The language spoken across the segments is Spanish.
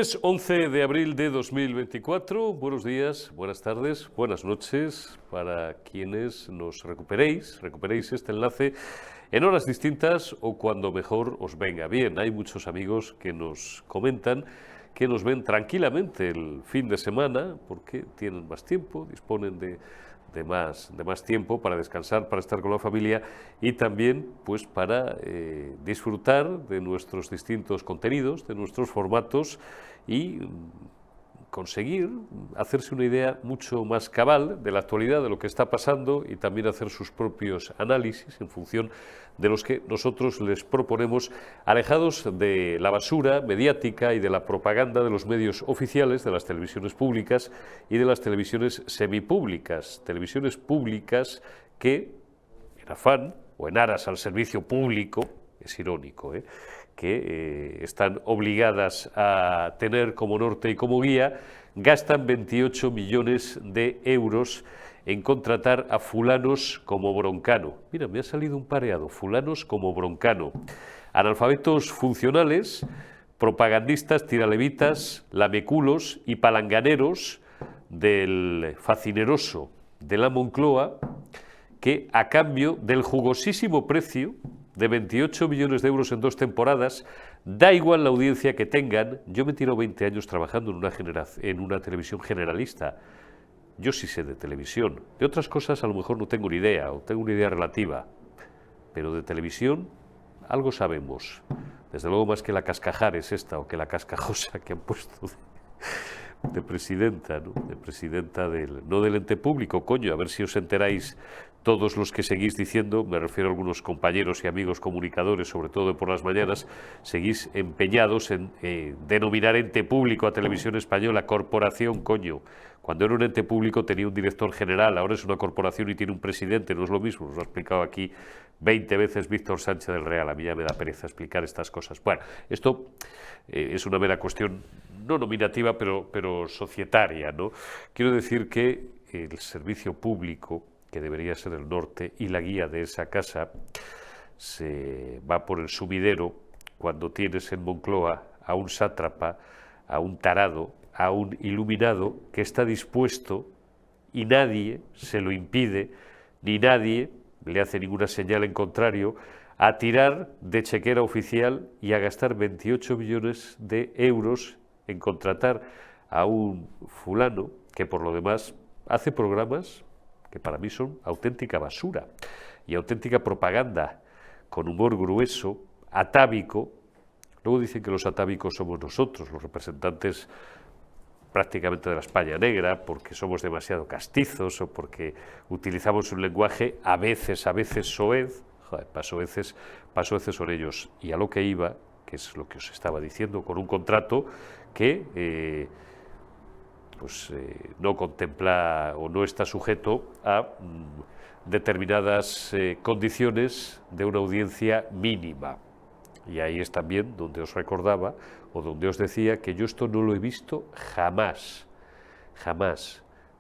Lunes 11 de abril de 2024, buenos días, buenas tardes, buenas noches para quienes nos recuperéis este enlace en horas distintas o cuando mejor os venga bien. Hay muchos amigos que nos comentan que nos ven tranquilamente el fin de semana porque tienen más tiempo, disponen de más tiempo para descansar, para estar con la familia y también pues para disfrutar de nuestros distintos contenidos, de nuestros formatos y conseguir hacerse una idea mucho más cabal de la actualidad, de lo que está pasando y también hacer sus propios análisis en función de los que nosotros les proponemos, alejados de la basura mediática y de la propaganda de los medios oficiales, de las televisiones públicas y de las televisiones semipúblicas, televisiones públicas que, en afán o en aras al servicio público, es irónico, que están obligadas a tener como norte y como guía, gastan 28 millones de euros en contratar a fulanos como Broncano. Mira, me ha salido un pareado, fulanos como Broncano. Analfabetos funcionales, propagandistas, tiralevitas, lameculos y palanganeros del facineroso de la Moncloa, que a cambio del jugosísimo precio de 28 millones de euros en 2 temporadas, da igual la audiencia que tengan. Yo me tiro 20 años trabajando en una televisión generalista. Yo sí sé de televisión. De otras cosas a lo mejor no tengo ni idea, o tengo una idea relativa. Pero de televisión algo sabemos. Desde luego más que la Cascajares esta, o que la Cascajosa que han puesto de presidenta, ¿no? De presidenta no del ente público, coño, a ver si os enteráis todos los que seguís diciendo, me refiero a algunos compañeros y amigos comunicadores, sobre todo por las mañanas, seguís empeñados en denominar ente público a Televisión Española, corporación, coño. Cuando era un ente público tenía un director general, ahora es una corporación y tiene un presidente, no es lo mismo, nos lo ha explicado aquí 20 veces Víctor Sánchez del Real, a mí ya me da pereza explicar estas cosas. Bueno, esto es una mera cuestión no nominativa, pero societaria, ¿no? Quiero decir que el servicio público, que debería ser el norte y la guía de esa casa, se va por el sumidero cuando tienes en Moncloa a un sátrapa, a un tarado, a un iluminado que está dispuesto y nadie se lo impide, ni nadie le hace ninguna señal en contrario, a tirar de chequera oficial y a gastar 28 millones de euros en contratar a un fulano que por lo demás hace programas que para mí son auténtica basura y auténtica propaganda, con humor grueso, atávico. Luego dicen que los atávicos somos nosotros, los representantes prácticamente de la España negra, porque somos demasiado castizos o porque utilizamos un lenguaje a veces soez. Joder, pasoeces son ellos. Y a lo que iba, que es lo que os estaba diciendo, con un contrato que no contempla o no está sujeto a determinadas condiciones de una audiencia mínima. Y ahí es también donde os recordaba o donde os decía que yo esto no lo he visto jamás,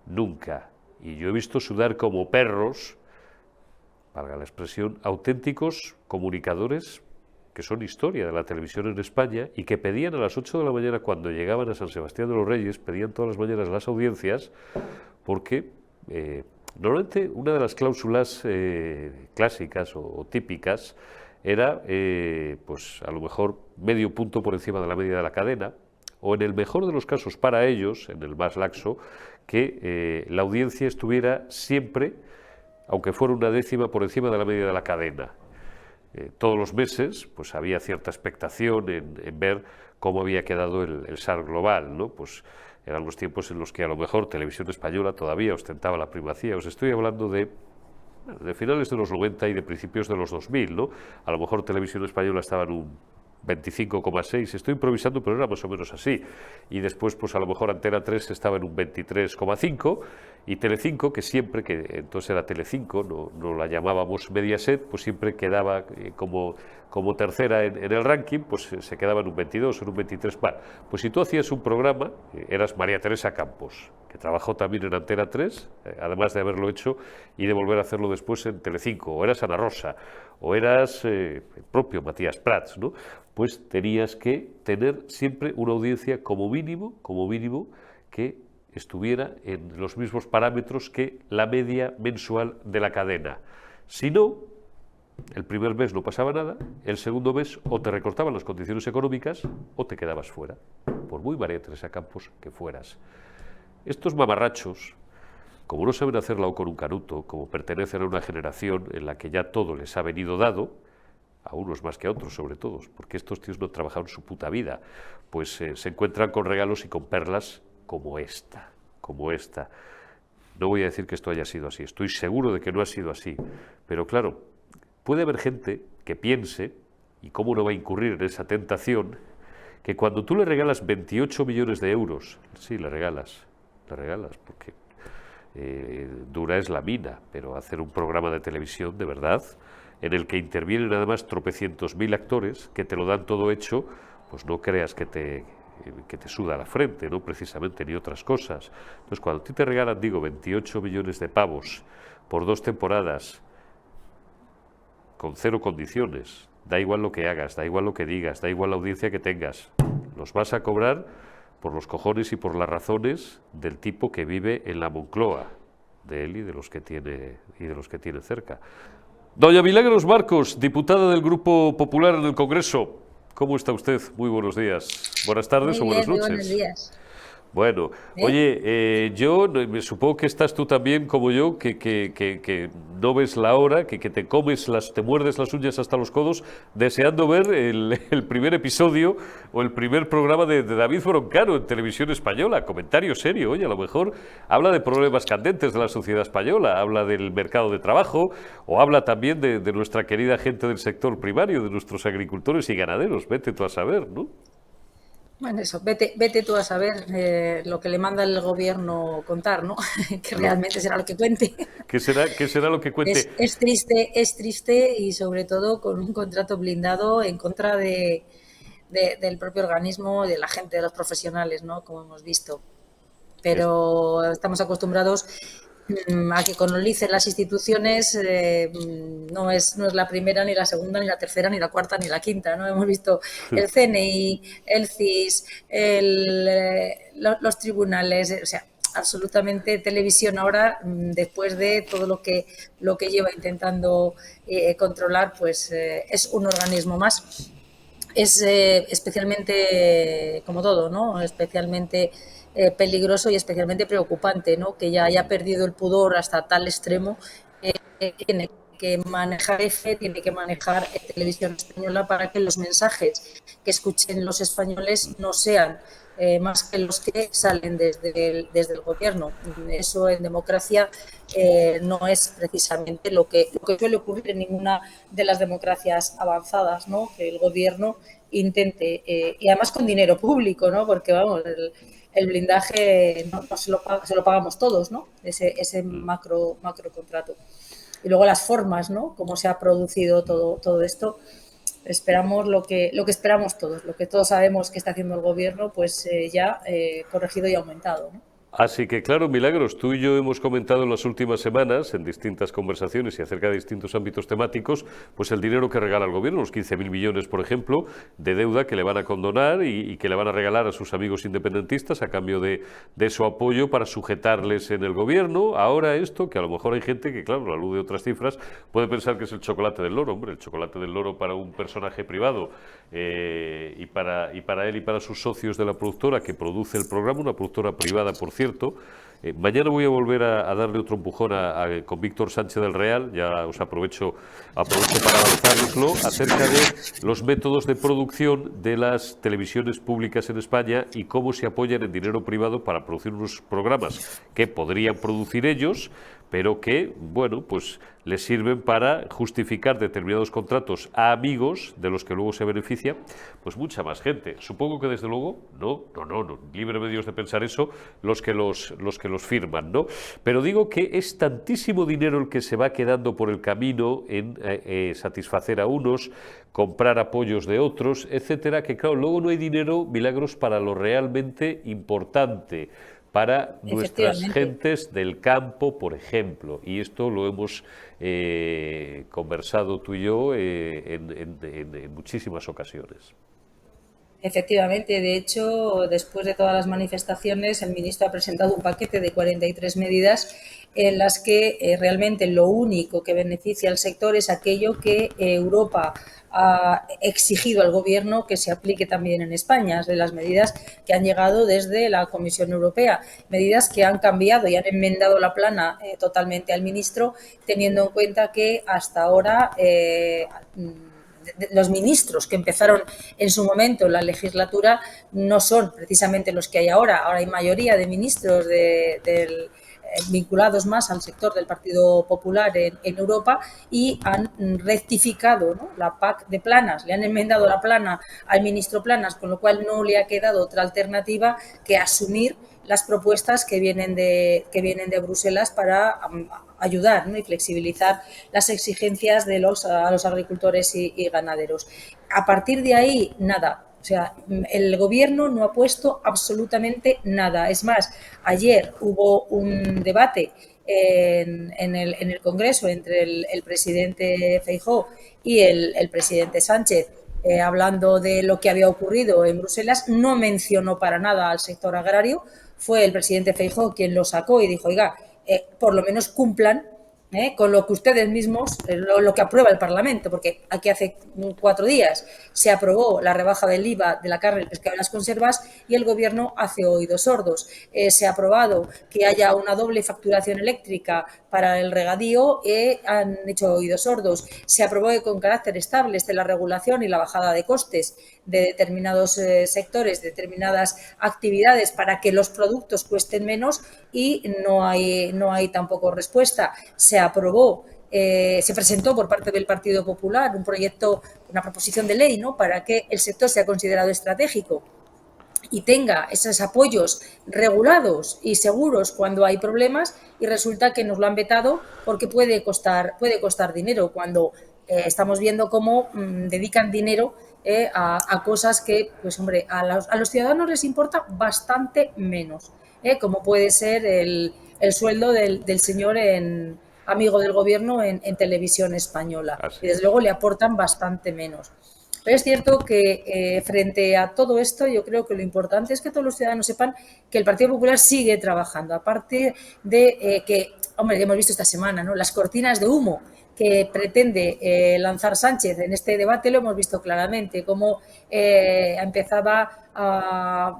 nunca. Y yo he visto sudar como perros, valga la expresión, auténticos comunicadores que son historia de la televisión en España y que pedían a las 8 de la mañana cuando llegaban a San Sebastián de los Reyes, pedían todas las mañanas las audiencias porque normalmente una de las cláusulas clásicas o típicas era pues a lo mejor medio punto por encima de la media de la cadena, o en el mejor de los casos para ellos, en el más laxo, que la audiencia estuviera siempre, aunque fuera una décima por encima de la media de la cadena. Todos los meses pues había cierta expectación en ver cómo había quedado el SAR global, ¿no? Pues eran los tiempos en los que a lo mejor Televisión Española todavía ostentaba la primacía. Os estoy hablando de finales de los 90 y de principios de los 2000, ¿no? A lo mejor Televisión Española estaba en un 25,6, estoy improvisando, pero era más o menos así. Y después, pues a lo mejor Antena 3 estaba en un 23,5 y Telecinco, que siempre, que entonces era Telecinco, no la llamábamos Mediaset, pues siempre quedaba como tercera en el ranking, pues se quedaba en un 22, en un 23. Bueno, pues si tú hacías un programa, eras María Teresa Campos, que trabajó también en Antena 3, además de haberlo hecho y de volver a hacerlo después en Telecinco, o eras Ana Rosa, o eras el propio Matías Prats, ¿no? pues tenías que tener siempre una audiencia como mínimo, que estuviera en los mismos parámetros que la media mensual de la cadena. Si no, el primer mes no pasaba nada, el segundo mes o te recortaban las condiciones económicas o te quedabas fuera, por muy variantes a campos que fueras. Estos mamarrachos, como no saben hacer la O con un canuto, como pertenecen a una generación en la que ya todo les ha venido dado, a unos más que a otros sobre todo, porque estos tíos no trabajaron su puta vida, pues se encuentran con regalos y con perlas como esta. No voy a decir que esto haya sido así, estoy seguro de que no ha sido así, pero claro, puede haber gente que piense, y cómo no va a incurrir en esa tentación, que cuando tú le regalas 28 millones de euros, sí, le regalas, porque dura es la mina, pero hacer un programa de televisión de verdad, en el que intervienen además tropecientos mil actores, que te lo dan todo hecho, pues no creas que te suda la frente, no precisamente, ni otras cosas. Entonces, cuando a ti te regalan, 28 millones de pavos por 2 temporadas, con 0 condiciones, da igual lo que hagas, da igual lo que digas, da igual la audiencia que tengas, los vas a cobrar por los cojones y por las razones del tipo que vive en la Moncloa, de él y de los que tiene cerca. Doña Milagros Marcos, diputada del Grupo Popular en el Congreso, ¿cómo está usted? Muy buenos días. Buenas tardes o buenas noches. Muy buenos días. Bueno, oye, yo me supongo que estás tú también como yo, que no ves la hora, que te te muerdes las uñas hasta los codos, deseando ver el primer episodio o el primer programa de David Broncano en Televisión Española. Comentario serio, oye, a lo mejor habla de problemas candentes de la sociedad española, habla del mercado de trabajo o habla también de nuestra querida gente del sector primario, de nuestros agricultores y ganaderos. Vete tú a saber, ¿no? Bueno, eso, vete tú a saber lo que le manda el gobierno contar, ¿no? Que realmente será lo que cuente. ¿Qué será lo que cuente? Es triste y sobre todo con un contrato blindado en contra del propio organismo, de la gente, de los profesionales, ¿no? Como hemos visto. Pero estamos acostumbrados a que colonicen las instituciones, no es la primera, ni la segunda, ni la tercera, ni la cuarta, ni la quinta, ¿no? Hemos visto el CNI, el CIS, los tribunales, o sea, absolutamente televisión ahora, después de todo lo que lleva intentando controlar, pues es un organismo más. Es especialmente, como todo, ¿no? Especialmente peligroso y especialmente preocupante, ¿no? Que ya haya perdido el pudor hasta tal extremo que tiene que manejar EFE, tiene que manejar Televisión Española para que los mensajes que escuchen los españoles no sean más que los que salen desde el gobierno. Eso en democracia no es precisamente lo que suele ocurrir en ninguna de las democracias avanzadas, ¿no? Que el gobierno intente, y además con dinero público, ¿no? Porque vamos, el blindaje no se lo pagamos todos, ¿no? Ese macro contrato. Y luego las formas, ¿no? Cómo se ha producido todo esto. Esperamos lo que esperamos todos, lo que todos sabemos que está haciendo el gobierno, pues ya corregido y aumentado, ¿no? Así que claro, Milagros, tú y yo hemos comentado en las últimas semanas, en distintas conversaciones y acerca de distintos ámbitos temáticos, pues el dinero que regala el gobierno, los 15.000 millones, por ejemplo, de deuda que le van a condonar y que le van a regalar a sus amigos independentistas a cambio de su apoyo para sujetarles en el gobierno. Ahora esto, que a lo mejor hay gente que, claro, alude a otras cifras, puede pensar que es el chocolate del loro. Hombre, el chocolate del loro para un personaje privado y para él y para sus socios de la productora que produce el programa, una productora privada, por cierto. Mañana voy a volver a darle otro empujón con Víctor Sánchez del Real, ya os aprovecho para avanzároslo, acerca de los métodos de producción de las televisiones públicas en España y cómo se apoyan en dinero privado para producir unos programas que podrían producir ellos, pero que, bueno, pues les sirven para justificar determinados contratos a amigos de los que luego se beneficia, pues mucha más gente. Supongo que desde luego, no, libre medios de pensar eso, los que los firman, ¿no? Pero digo que es tantísimo dinero el que se va quedando por el camino en satisfacer a unos, comprar apoyos de otros, etcétera, que claro, luego no hay dinero, Milagros, para lo realmente importante, para nuestras gentes del campo, por ejemplo. Y esto lo hemos conversado tú y yo en muchísimas ocasiones. Efectivamente, de hecho, después de todas las manifestaciones, el ministro ha presentado un paquete de 43 medidas en las que realmente lo único que beneficia al sector es aquello que Europa ha exigido al Gobierno que se aplique también en España, es de las medidas que han llegado desde la Comisión Europea, medidas que han cambiado y han enmendado la plana totalmente al ministro, teniendo en cuenta que hasta ahora los ministros que empezaron en su momento la legislatura no son precisamente los que hay ahora. Ahora hay mayoría de ministros vinculados más al sector del Partido Popular en Europa y han rectificado, ¿no?, la PAC de Planas, le han enmendado la plana al ministro Planas, con lo cual no le ha quedado otra alternativa que asumir las propuestas que vienen de Bruselas para ayudar, ¿no?, y flexibilizar las exigencias a los agricultores y ganaderos. A partir de ahí, nada. O sea, el Gobierno no ha puesto absolutamente nada. Es más, ayer hubo un debate en el Congreso entre el presidente Feijóo y el presidente Sánchez, hablando de lo que había ocurrido en Bruselas. No mencionó para nada al sector agrario. Fue el presidente Feijóo quien lo sacó y dijo, oiga, por lo menos cumplan con lo que ustedes mismos, lo que aprueba el Parlamento, porque aquí hace 4 días se aprobó la rebaja del IVA de la carne, el pescado y las conservas y el Gobierno hace oídos sordos. Se ha aprobado que haya una doble facturación eléctrica para el regadío, han hecho oídos sordos. Se aprobó que con carácter estable esté la regulación y la bajada de costes de determinados sectores, determinadas actividades para que los productos cuesten menos y no hay tampoco respuesta. Se aprobó, se presentó por parte del Partido Popular una proposición de ley, ¿no?, para que el sector sea considerado estratégico y tenga esos apoyos regulados y seguros cuando hay problemas, y resulta que nos lo han vetado porque puede costar dinero, cuando estamos viendo cómo dedican dinero a cosas que, pues hombre, a los ciudadanos les importa bastante menos, como puede ser el sueldo del señor amigo del Gobierno en Televisión Española. Y desde luego le aportan bastante menos. Pero es cierto que frente a todo esto, yo creo que lo importante es que todos los ciudadanos sepan que el Partido Popular sigue trabajando, aparte de que, hombre, hemos visto esta semana, ¿no?, las cortinas de humo que pretende lanzar Sánchez en este debate, lo hemos visto claramente, cómo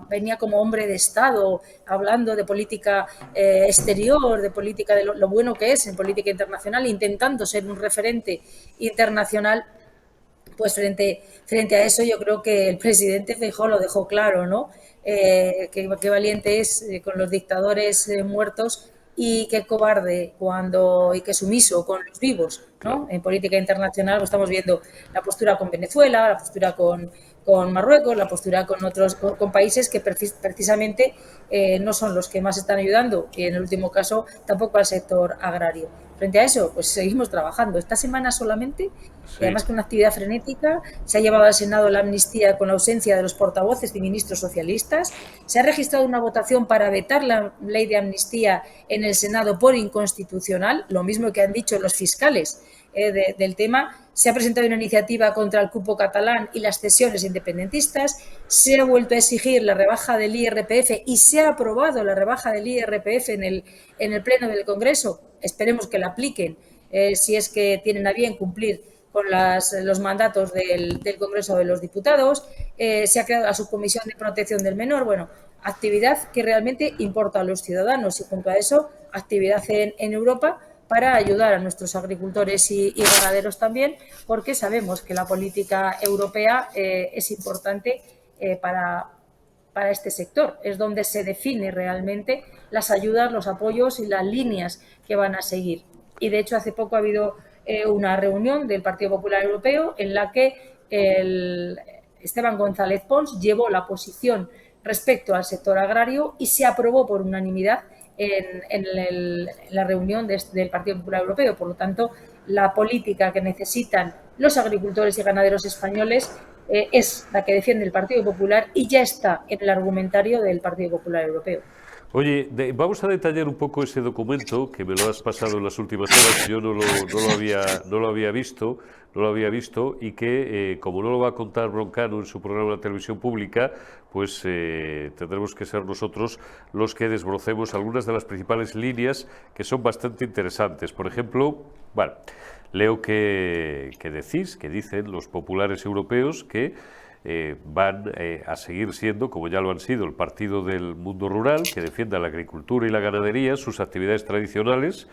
venía como hombre de Estado, hablando de política exterior, de política, de lo bueno que es en política internacional, intentando ser un referente internacional. Pues frente a eso, yo creo que el presidente Feijóo lo dejó claro, ¿no? Qué valiente es con los dictadores muertos y qué cobarde y qué sumiso con los vivos, ¿no? En política internacional pues estamos viendo la postura con Venezuela, la postura con Marruecos, la postura con países que precisamente no son los que más están ayudando, y en el último caso tampoco al sector agrario. Frente a eso, pues seguimos trabajando. Esta semana solamente, y además con una actividad frenética, se ha llevado al Senado la amnistía con la ausencia de los portavoces y ministros socialistas. Se ha registrado una votación para vetar la ley de amnistía en el Senado por inconstitucional, lo mismo que han dicho los fiscales del tema. Se ha presentado una iniciativa contra el cupo catalán y las cesiones independentistas. Se ha vuelto a exigir la rebaja del IRPF y se ha aprobado la rebaja del IRPF en el Pleno del Congreso. Esperemos que la apliquen si es que tienen a bien cumplir con los mandatos del Congreso de los Diputados. Se ha creado la Subcomisión de Protección del Menor. Bueno, actividad que realmente importa a los ciudadanos, y junto a eso, actividad en Europa para ayudar a nuestros agricultores y ganaderos también, porque sabemos que la política europea es importante para este sector. Es donde se define realmente las ayudas, los apoyos y las líneas que van a seguir. Y de hecho, hace poco ha habido una reunión del Partido Popular Europeo en la que Esteban González Pons llevó la posición respecto al sector agrario y se aprobó por unanimidad en la reunión del Partido Popular Europeo. Por lo tanto, la política que necesitan los agricultores y ganaderos españoles es la que defiende el Partido Popular y ya está en el argumentario del Partido Popular Europeo. Oye, vamos a detallar un poco ese documento, que me lo has pasado en las últimas horas. Yo no lo había visto, no lo había visto y que, como no lo va a contar Broncano en su programa de la televisión pública, pues tendremos que ser nosotros los que desbrocemos algunas de las principales líneas que son bastante interesantes. Por ejemplo, bueno, leo que dicen los populares europeos que van a seguir siendo, como ya lo han sido, el partido del mundo rural, que defienda la agricultura y la ganadería, sus actividades tradicionales,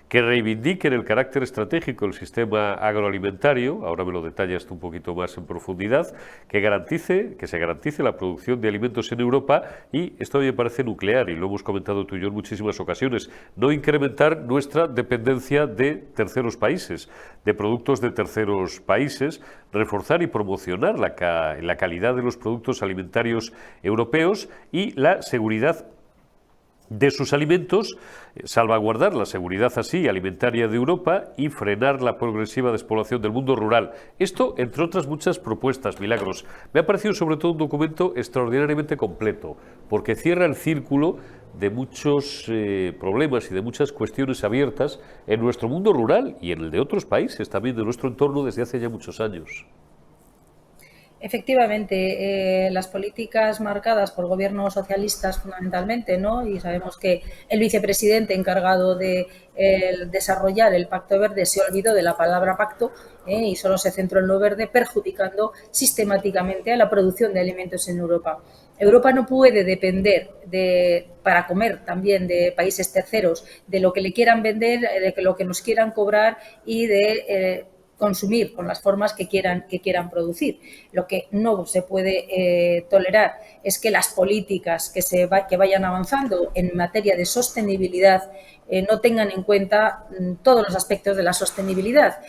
que reivindiquen el carácter estratégico del sistema agroalimentario, ahora me lo detallas tú un poquito más en profundidad, que se garantice la producción de alimentos en Europa y, esto a mí me parece nuclear y lo hemos comentado tú y yo en muchísimas ocasiones, no incrementar nuestra dependencia de terceros países, de productos de terceros países, reforzar y promocionar la calidad de los productos alimentarios europeos y la seguridad de sus alimentos, salvaguardar la seguridad así alimentaria de Europa y frenar la progresiva despoblación del mundo rural. Esto, entre otras muchas propuestas, Milagros. Me ha parecido sobre todo un documento extraordinariamente completo, porque cierra el círculo de muchos problemas y de muchas cuestiones abiertas en nuestro mundo rural y en el de otros países también de nuestro entorno desde hace ya muchos años. Efectivamente, las políticas marcadas por gobiernos socialistas fundamentalmente, ¿no? Y sabemos que el vicepresidente encargado de desarrollar el Pacto Verde se olvidó de la palabra pacto y solo se centró en lo verde, perjudicando sistemáticamente a la producción de alimentos en Europa. Europa no puede depender para comer también de países terceros, de lo que le quieran vender, de lo que nos quieran cobrar y de consumir con las formas que quieran producir. Lo que no se puede tolerar es que las políticas que vayan avanzando en materia de sostenibilidad no tengan en cuenta todos los aspectos de la sostenibilidad.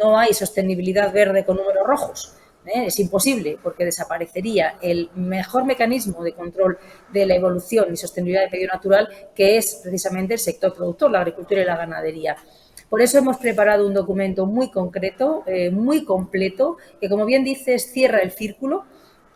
No hay sostenibilidad verde con números rojos. Es imposible, porque desaparecería el mejor mecanismo de control de la evolución y sostenibilidad del medio natural, que es precisamente el sector productor, la agricultura y la ganadería. Por eso hemos preparado un documento muy concreto, muy completo, que, como bien dices, cierra el círculo,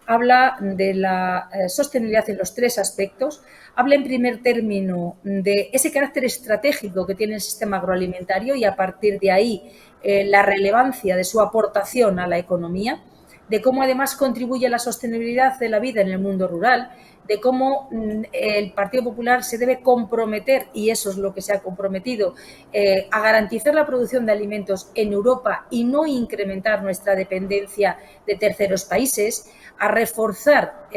habla de la sostenibilidad en los tres aspectos, habla en primer término de ese carácter estratégico que tiene el sistema agroalimentario y, a partir de ahí, la relevancia de su aportación a la economía, de cómo además contribuye a la sostenibilidad de la vida en el mundo rural, de cómo el Partido Popular se debe comprometer, y eso es lo que se ha comprometido, a garantizar la producción de alimentos en Europa y no incrementar nuestra dependencia de terceros países, a reforzar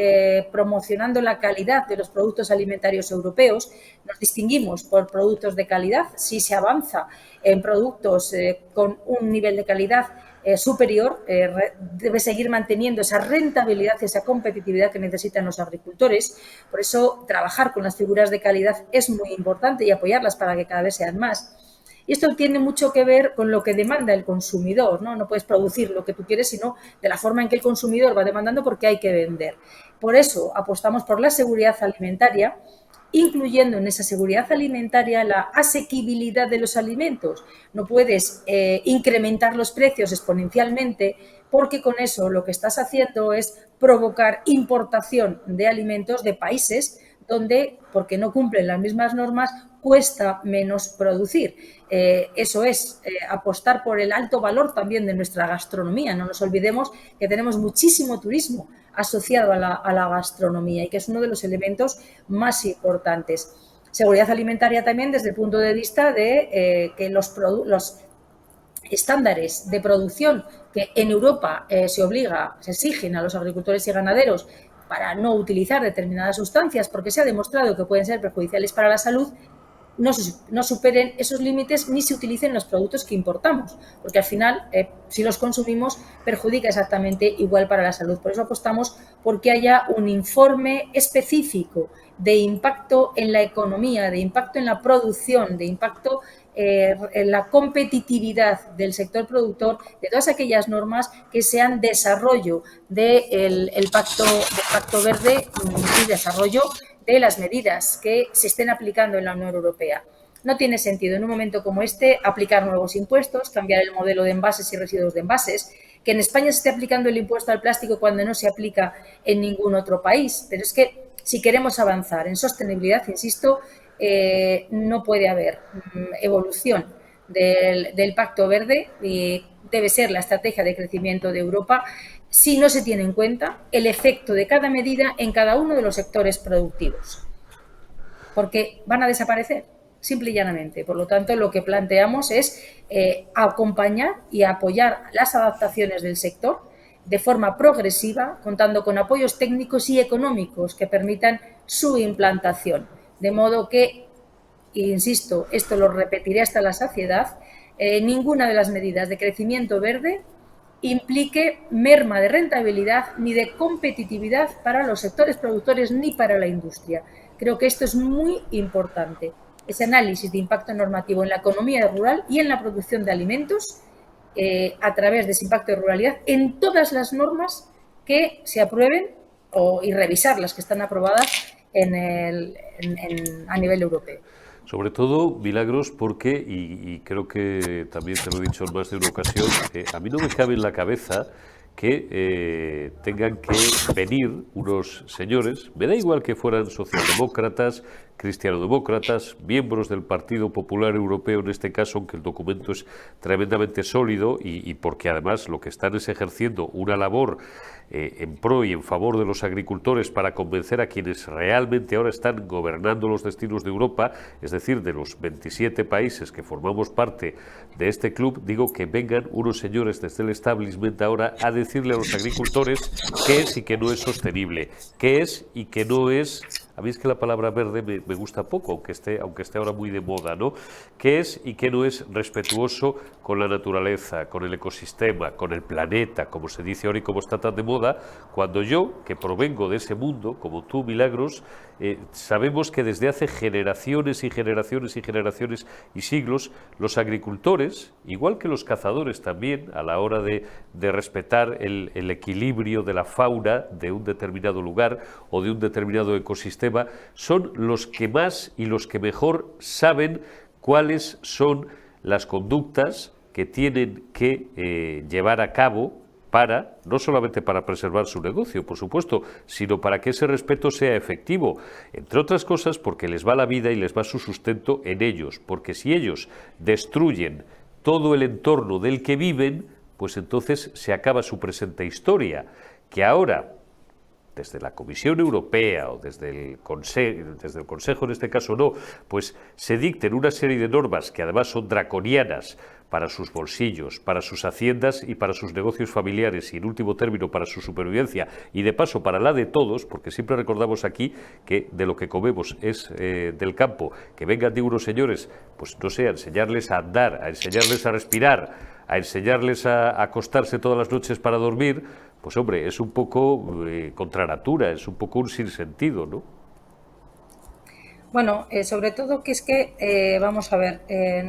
promocionando la calidad de los productos alimentarios europeos. Nos distinguimos por productos de calidad. Si se avanza en productos con un nivel de calidad superior, debe seguir manteniendo esa rentabilidad, esa competitividad que necesitan los agricultores. Por eso, trabajar con las figuras de calidad es muy importante y apoyarlas para que cada vez sean más. Y esto tiene mucho que ver con lo que demanda el consumidor, ¿no? No puedes producir lo que tú quieres, sino de la forma en que el consumidor va demandando, porque hay que vender. Por eso apostamos por la seguridad alimentaria, incluyendo en esa seguridad alimentaria la asequibilidad de los alimentos. No puedes incrementar los precios exponencialmente, porque con eso lo que estás haciendo es provocar importación de alimentos de países donde, porque no cumplen las mismas normas, cuesta menos producir. Eso es apostar por el alto valor también de nuestra gastronomía. No nos olvidemos que tenemos muchísimo turismo asociado a la gastronomía y que es uno de los elementos más importantes. Seguridad alimentaria también desde el punto de vista de que los estándares de producción que en Europa se exigen a los agricultores y ganaderos para no utilizar determinadas sustancias, porque se ha demostrado que pueden ser perjudiciales para la salud, no superen esos límites ni se utilicen los productos que importamos, porque al final, si los consumimos, perjudica exactamente igual para la salud. Por eso apostamos porque haya un informe específico de impacto en la economía, de impacto en la producción, de impacto en la competitividad del sector productor, de todas aquellas normas que sean desarrollo del Pacto Verde y desarrollo de las medidas que se estén aplicando en la Unión Europea. No tiene sentido en un momento como este aplicar nuevos impuestos, cambiar el modelo de envases y residuos de envases, que en España se esté aplicando el impuesto al plástico cuando no se aplica en ningún otro país. Pero es que si queremos avanzar en sostenibilidad, insisto, no puede haber evolución del Pacto Verde debe ser la estrategia de crecimiento de Europa si no se tiene en cuenta el efecto de cada medida en cada uno de los sectores productivos, porque van a desaparecer, simple y llanamente. Por lo tanto, lo que planteamos es acompañar y apoyar las adaptaciones del sector de forma progresiva, contando con apoyos técnicos y económicos que permitan su implantación. De modo que, insisto, esto lo repetiré hasta la saciedad, ninguna de las medidas de crecimiento verde implique merma de rentabilidad ni de competitividad para los sectores productores ni para la industria. Creo que esto es muy importante. Ese análisis de impacto normativo en la economía rural y en la producción de alimentos a través de ese impacto de ruralidad en todas las normas que se aprueben y revisar las que están aprobadas a nivel europeo. Sobre todo, Milagros, porque, y creo que también te lo he dicho en más de una ocasión, a mí no me cabe en la cabeza que tengan que venir unos señores, me da igual que fueran socialdemócratas, cristianodemócratas, miembros del Partido Popular Europeo en este caso, aunque el documento es tremendamente sólido y porque además lo que están es ejerciendo una labor en pro y en favor de los agricultores para convencer a quienes realmente ahora están gobernando los destinos de Europa, es decir, de los 27 países que formamos parte de este club, digo que vengan unos señores desde el establishment ahora a decirle a los agricultores qué es y qué no es sostenible, qué es y qué no es. A mí es que la palabra verde me gusta poco, aunque esté ahora muy de moda, ¿no? ¿Qué es y qué no es respetuoso con la naturaleza, con el ecosistema, con el planeta, como se dice ahora y como está tan de moda, cuando yo, que provengo de ese mundo, como tú, Milagros, sabemos que desde hace generaciones y generaciones y generaciones y siglos, los agricultores, igual que los cazadores también, a la hora de respetar el equilibrio de la fauna de un determinado lugar o de un determinado ecosistema, son los que más y los que mejor saben cuáles son las conductas que tienen que llevar a cabo no solamente para preservar su negocio, por supuesto, sino para que ese respeto sea efectivo, entre otras cosas porque les va la vida y les va su sustento en ellos, porque si ellos destruyen todo el entorno del que viven, pues entonces se acaba su presente historia, que ahora, desde la Comisión Europea o desde el Consejo en este caso no, pues se dicten una serie de normas que además son draconianas para sus bolsillos, para sus haciendas y para sus negocios familiares y en último término para su supervivencia y de paso para la de todos, porque siempre recordamos aquí que de lo que comemos es del campo, que vengan de unos señores, pues no sé, a enseñarles a andar, a enseñarles a respirar, a enseñarles a acostarse todas las noches para dormir, pues hombre, es un poco contra natura, es un poco un sinsentido, ¿no? Bueno, sobre todo que es que, vamos a ver,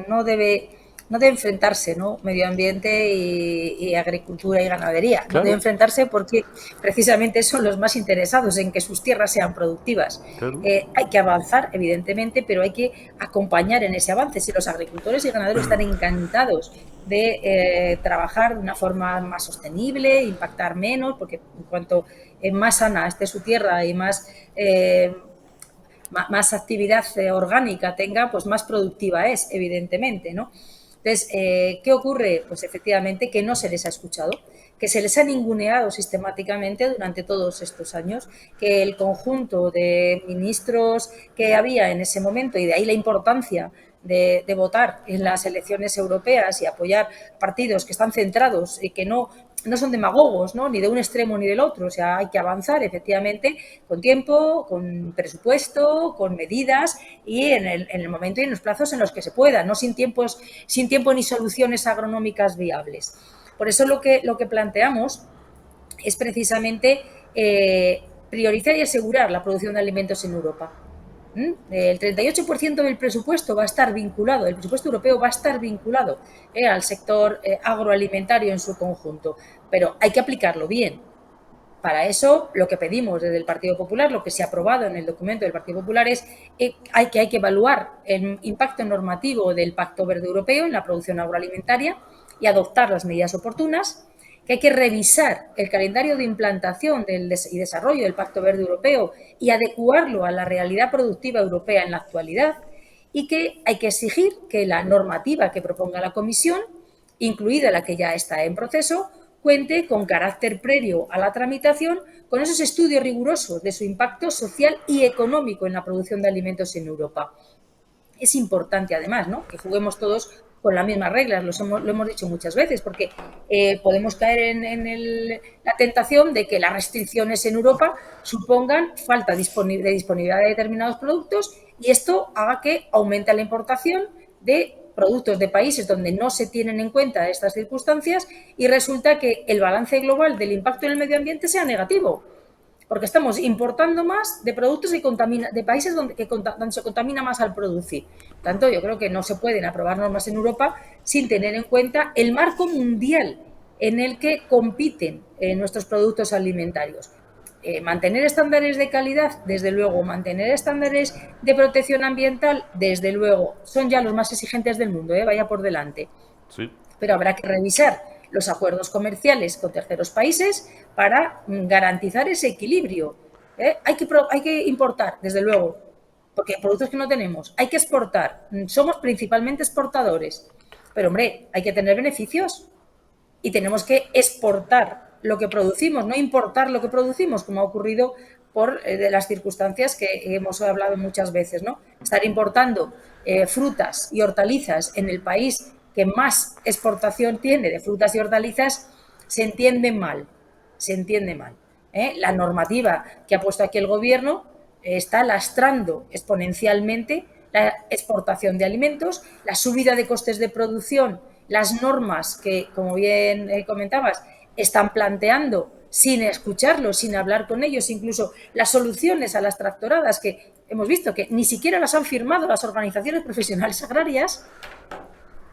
no debe enfrentarse, ¿no? Medio ambiente y agricultura y ganadería. Claro. No debe enfrentarse porque precisamente son los más interesados en que sus tierras sean productivas. Claro. Hay que avanzar, evidentemente, pero hay que acompañar en ese avance. Si los agricultores y ganaderos están encantados de trabajar de una forma más sostenible, impactar menos, porque en cuanto más sana esté su tierra y más actividad orgánica tenga, pues más productiva es, evidentemente, ¿no? Entonces, ¿qué ocurre? Pues efectivamente que no se les ha escuchado, que se les ha ninguneado sistemáticamente durante todos estos años, que el conjunto de ministros que había en ese momento, y de ahí la importancia de votar en las elecciones europeas y apoyar partidos que están centrados y que no son demagogos, ¿no? Ni de un extremo ni del otro. O sea, hay que avanzar efectivamente con tiempo, con presupuesto, con medidas y en el momento y en los plazos en los que se pueda, no sin tiempo ni soluciones agronómicas viables. Por eso lo que planteamos es precisamente priorizar y asegurar la producción de alimentos en Europa. El 38% del presupuesto va a estar vinculado, el presupuesto europeo va a estar vinculado al sector agroalimentario en su conjunto, pero hay que aplicarlo bien. Para eso, lo que pedimos desde el Partido Popular, lo que se ha aprobado en el documento del Partido Popular es hay que evaluar el impacto normativo del Pacto Verde Europeo en la producción agroalimentaria y adoptar las medidas oportunas, que hay que revisar el calendario de implantación y desarrollo del Pacto Verde Europeo y adecuarlo a la realidad productiva europea en la actualidad y que hay que exigir que la normativa que proponga la Comisión incluida la que ya está en proceso, cuente con carácter previo a la tramitación con esos estudios rigurosos de su impacto social y económico en la producción de alimentos en Europa. Es importante, además, ¿no?, que juguemos todos con las mismas reglas, lo hemos dicho muchas veces, porque podemos caer en la tentación de que las restricciones en Europa supongan falta de disponibilidad de determinados productos y esto haga que aumente la importación de productos de países donde no se tienen en cuenta estas circunstancias y resulta que el balance global del impacto en el medio ambiente sea negativo, porque estamos importando más de productos de países donde se contamina más al producir. Por tanto, yo creo que no se pueden aprobar normas en Europa sin tener en cuenta el marco mundial en el que compiten nuestros productos alimentarios. Mantener estándares de calidad, desde luego, mantener estándares de protección ambiental, desde luego, son ya los más exigentes del mundo, vaya por delante. Sí. Pero habrá que revisar los acuerdos comerciales con terceros países para garantizar ese equilibrio. Hay que importar, desde luego, porque hay productos que no tenemos. Hay que exportar. Somos principalmente exportadores. Pero, hombre, hay que tener beneficios y tenemos que exportar lo que producimos, no importar lo que producimos, como ha ocurrido por de las circunstancias que hemos hablado muchas veces, ¿no? Estar importando frutas y hortalizas en el país que más exportación tiene de frutas y hortalizas se entiende mal, se entiende mal. La normativa que ha puesto aquí el Gobierno está lastrando exponencialmente la exportación de alimentos, la subida de costes de producción, las normas que, como bien comentabas, están planteando sin escucharlos, sin hablar con ellos, incluso las soluciones a las tractoradas que hemos visto que ni siquiera las han firmado las organizaciones profesionales agrarias,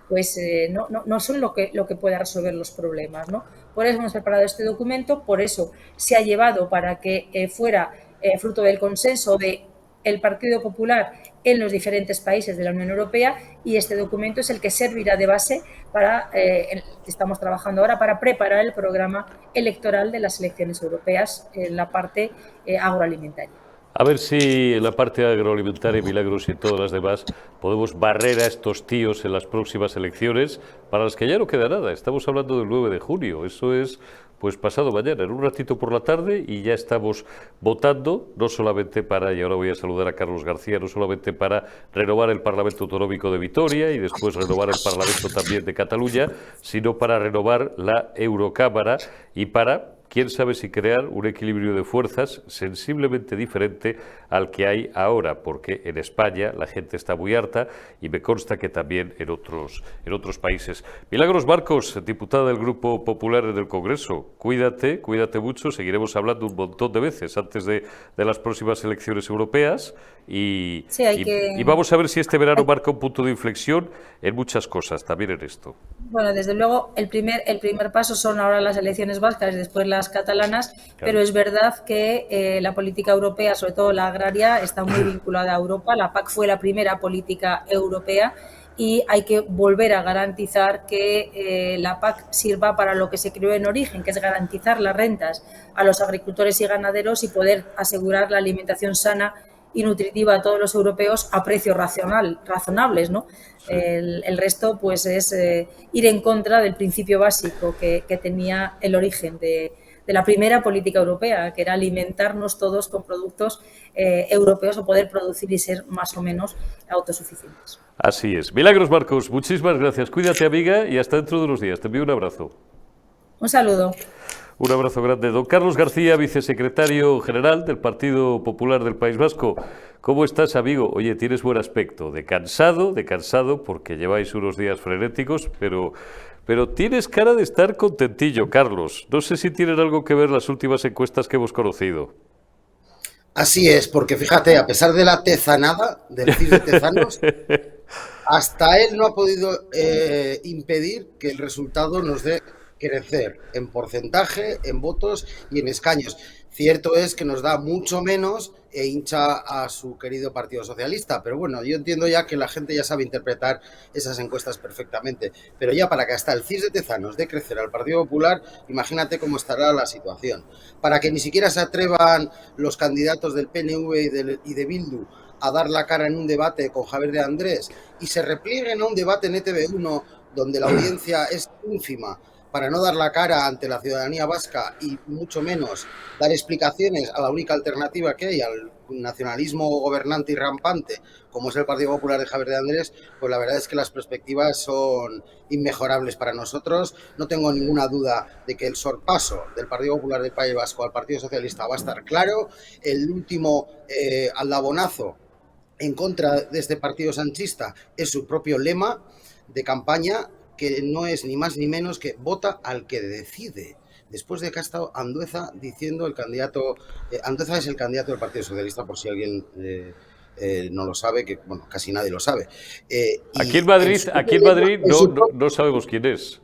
pues no son lo que pueda resolver los problemas, ¿no? Por eso hemos preparado este documento, por eso se ha llevado para que fuera fruto del consenso del Partido Popular en los diferentes países de la Unión Europea y este documento es el que servirá de base para, estamos trabajando ahora para preparar el programa electoral de las elecciones europeas en la parte agroalimentaria. A ver si en la parte agroalimentaria, Milagros, y en todas las demás, podemos barrer a estos tíos en las próximas elecciones, para las que ya no queda nada. Estamos hablando del 9 de junio, eso es pues pasado mañana, en un ratito por la tarde, y ya estamos votando, no solamente para, y ahora voy a saludar a Carlos García, no solamente para renovar el Parlamento Autonómico de Vitoria y después renovar el Parlamento también de Cataluña, sino para renovar la Eurocámara y para, quién sabe si crear un equilibrio de fuerzas sensiblemente diferente al que hay ahora, porque en España la gente está muy harta y me consta que también en otros países. Milagros Marcos, diputada del Grupo Popular en el Congreso, cuídate mucho, seguiremos hablando un montón de veces antes de las próximas elecciones europeas y vamos a ver si este verano marca un punto de inflexión en muchas cosas, también en esto. Bueno, desde luego el primer paso son ahora las elecciones vascas y después las catalanas, claro. Pero es verdad que la política europea, sobre todo la agraria, está muy vinculada a Europa. La PAC fue la primera política europea y hay que volver a garantizar que la PAC sirva para lo que se creó en origen, que es garantizar las rentas a los agricultores y ganaderos y poder asegurar la alimentación sana y nutritiva a todos los europeos a precios razonables, ¿no? Sí. El resto pues es ir en contra del principio básico que tenía el origen de la primera política europea, que era alimentarnos todos con productos europeos o poder producir y ser más o menos autosuficientes. Así es. Milagros Marcos, muchísimas gracias. Cuídate, amiga, y hasta dentro de unos días. Te envío un abrazo. Un saludo. Un abrazo grande. Don Carlos García, vicesecretario general del Partido Popular del País Vasco. ¿Cómo estás, amigo? Oye, tienes buen aspecto. De cansado, porque lleváis unos días frenéticos, pero tienes cara de estar contentillo, Carlos. No sé si tienen algo que ver las últimas encuestas que hemos conocido. Así es, porque fíjate, a pesar de la tezanada, del CIS de Tezanos, hasta él no ha podido impedir que el resultado nos dé crecer en porcentaje, en votos y en escaños. Cierto es que nos da mucho menos e hincha a su querido Partido Socialista, pero bueno, yo entiendo ya que la gente ya sabe interpretar esas encuestas perfectamente, pero ya para que hasta el CIS de Tezanos dé crecer al Partido Popular, imagínate cómo estará la situación. Para que ni siquiera se atrevan los candidatos del PNV y de Bildu a dar la cara en un debate con Javier de Andrés y se replieguen a un debate en ETV1 donde la audiencia es ínfima, para no dar la cara ante la ciudadanía vasca y mucho menos dar explicaciones a la única alternativa que hay, al nacionalismo gobernante y rampante, como es el Partido Popular de Javier de Andrés, pues la verdad es que las perspectivas son inmejorables para nosotros. No tengo ninguna duda de que el sorpaso del Partido Popular del País Vasco al Partido Socialista va a estar claro. El último aldabonazo en contra de este partido sanchista es su propio lema de campaña, que no es ni más ni menos que vota al que decide. Después de que ha estado Andueza diciendo el candidato, Andueza es el candidato del Partido Socialista, por si alguien no lo sabe, que bueno, casi nadie lo sabe. Aquí en Madrid no sabemos quién es.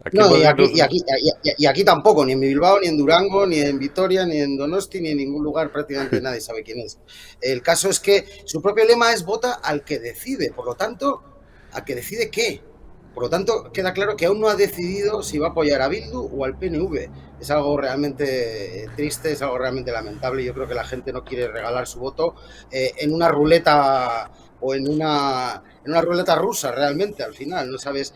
Y aquí tampoco, ni en Bilbao, ni en Durango, ni en Vitoria, ni en Donosti, ni en ningún lugar prácticamente nadie sabe quién es. El caso es que su propio lema es vota al que decide, por lo tanto, ¿al que decide qué? Por lo tanto, queda claro que aún no ha decidido si va a apoyar a Bildu o al PNV. Es algo realmente triste, es algo realmente lamentable. Yo creo que la gente no quiere regalar su voto en una ruleta o en una ruleta rusa realmente. Al final no sabes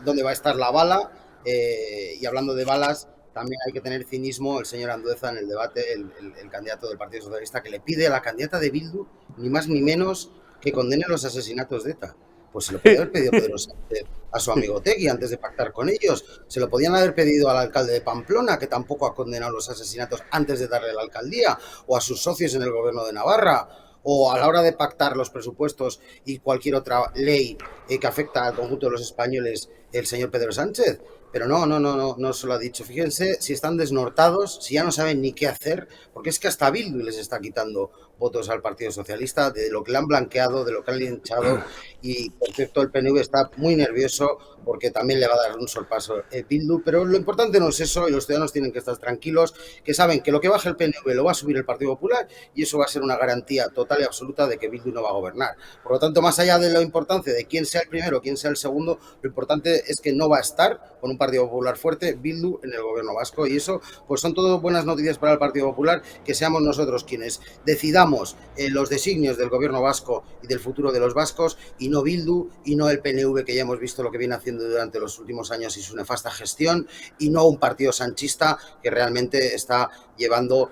dónde va a estar la bala. Y hablando de balas, también hay que tener cinismo. El señor Andueza en el debate, el candidato del Partido Socialista, que le pide a la candidata de Bildu ni más ni menos que condene los asesinatos de ETA. Pues se lo podía haber pedido Pedro Sánchez a su amigo Otegui antes de pactar con ellos. Se lo podían haber pedido al alcalde de Pamplona, que tampoco ha condenado los asesinatos antes de darle la alcaldía, o a sus socios en el gobierno de Navarra, o a la hora de pactar los presupuestos y cualquier otra ley que afecta al conjunto de los españoles, el señor Pedro Sánchez. Pero no se lo ha dicho. Fíjense si están desnortados, si ya no saben ni qué hacer, porque es que hasta Bildu les está quitando votos al Partido Socialista, de lo que le han blanqueado, de lo que han linchado, y por cierto el PNV está muy nervioso porque también le va a dar un sorpaso Bildu, pero lo importante no es eso, y los ciudadanos tienen que estar tranquilos, que saben que lo que baje el PNV lo va a subir el Partido Popular, y eso va a ser una garantía total y absoluta de que Bildu no va a gobernar. Por lo tanto, más allá de la importancia de quién sea el primero o quién sea el segundo, lo importante es que no va a estar con un Partido Popular fuerte Bildu en el gobierno vasco, y eso pues son todo buenas noticias para el Partido Popular, que seamos nosotros quienes decidamos los designios del gobierno vasco y del futuro de los vascos, y no Bildu, y no el PNV, que ya hemos visto lo que viene haciendo durante los últimos años y su nefasta gestión, y no un partido sanchista que realmente está llevando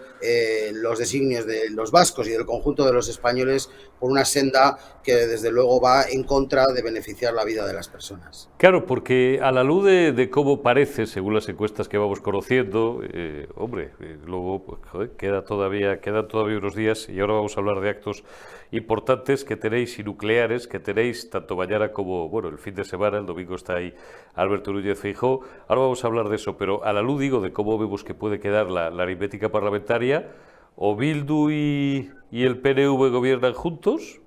los designios de los vascos y del conjunto de los españoles por una senda que desde luego va en contra de beneficiar la vida de las personas. Claro, porque a la luz de cómo parece, según las encuestas que vamos conociendo, luego pues, quedan todavía unos días, y ahora vamos a hablar de actos importantes que tenéis y nucleares que tenéis tanto mañana como el fin de semana. El domingo está ahí Alberto Núñez Feijóo. Ahora vamos a hablar de eso, pero a la luz de cómo vemos que puede quedar la aritmética parlamentaria. O Bildu y el PNV gobiernan juntos,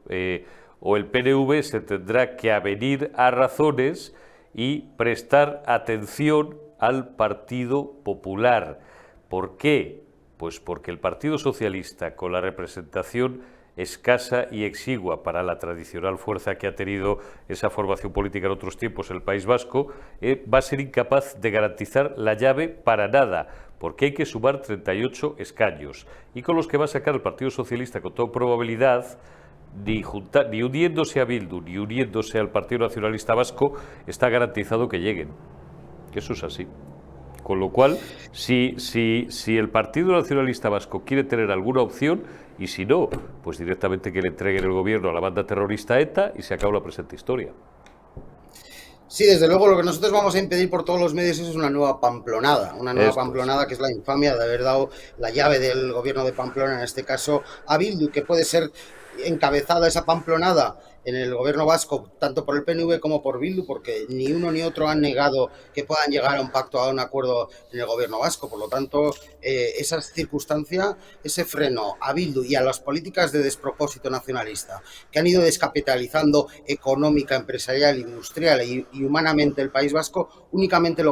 o el PNV se tendrá que avenir a razones y prestar atención al Partido Popular. ¿Por qué? Pues porque el Partido Socialista, con la representación escasa y exigua para la tradicional fuerza que ha tenido esa formación política en otros tiempos en el País Vasco, va a ser incapaz de garantizar la llave para nada, porque hay que sumar 38 escaños, y con los que va a sacar el Partido Socialista con toda probabilidad, ni uniéndose a Bildu ni uniéndose al Partido Nacionalista Vasco, está garantizado que lleguen. Eso es así. Con lo cual, si el Partido Nacionalista Vasco quiere tener alguna opción, y si no, pues directamente que le entreguen el gobierno a la banda terrorista ETA y se acaba la presente historia. Sí, desde luego lo que nosotros vamos a impedir por todos los medios es una nueva pamplonada, que es la infamia de haber dado la llave del gobierno de Pamplona, en este caso a Bildu, que puede ser encabezada esa pamplonada en el gobierno vasco, tanto por el PNV como por Bildu, porque ni uno ni otro han negado que puedan llegar a un pacto, a un acuerdo en el gobierno vasco. Por lo tanto, esa circunstancia, ese freno a Bildu y a las políticas de despropósito nacionalista que han ido descapitalizando económica, empresarial, industrial y humanamente el País Vasco, únicamente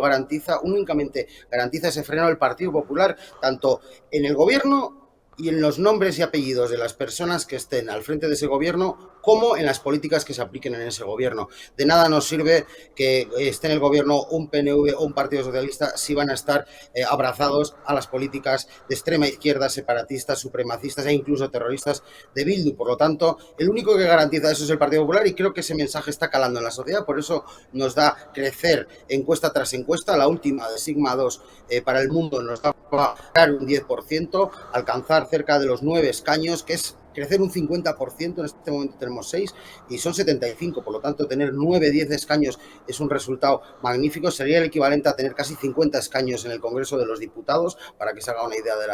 garantiza ese freno del Partido Popular, tanto en el gobierno y en los nombres y apellidos de las personas que estén al frente de ese gobierno, como en las políticas que se apliquen en ese gobierno. De nada nos sirve que esté en el gobierno un PNV o un Partido Socialista si van a estar abrazados a las políticas de extrema izquierda, separatistas, supremacistas e incluso terroristas de Bildu. Por lo tanto, el único que garantiza eso es el Partido Popular, y creo que ese mensaje está calando en la sociedad. Por eso nos da crecer encuesta tras encuesta. La última de Sigma 2 para El Mundo nos da para un 10%, alcanzar cerca de los 9 escaños, que es crecer un 50%, en este momento tenemos 6 y son 75, por lo tanto tener 9, 10 escaños es un resultado magnífico, sería el equivalente a tener casi 50 escaños en el Congreso de los Diputados, para que se haga una idea de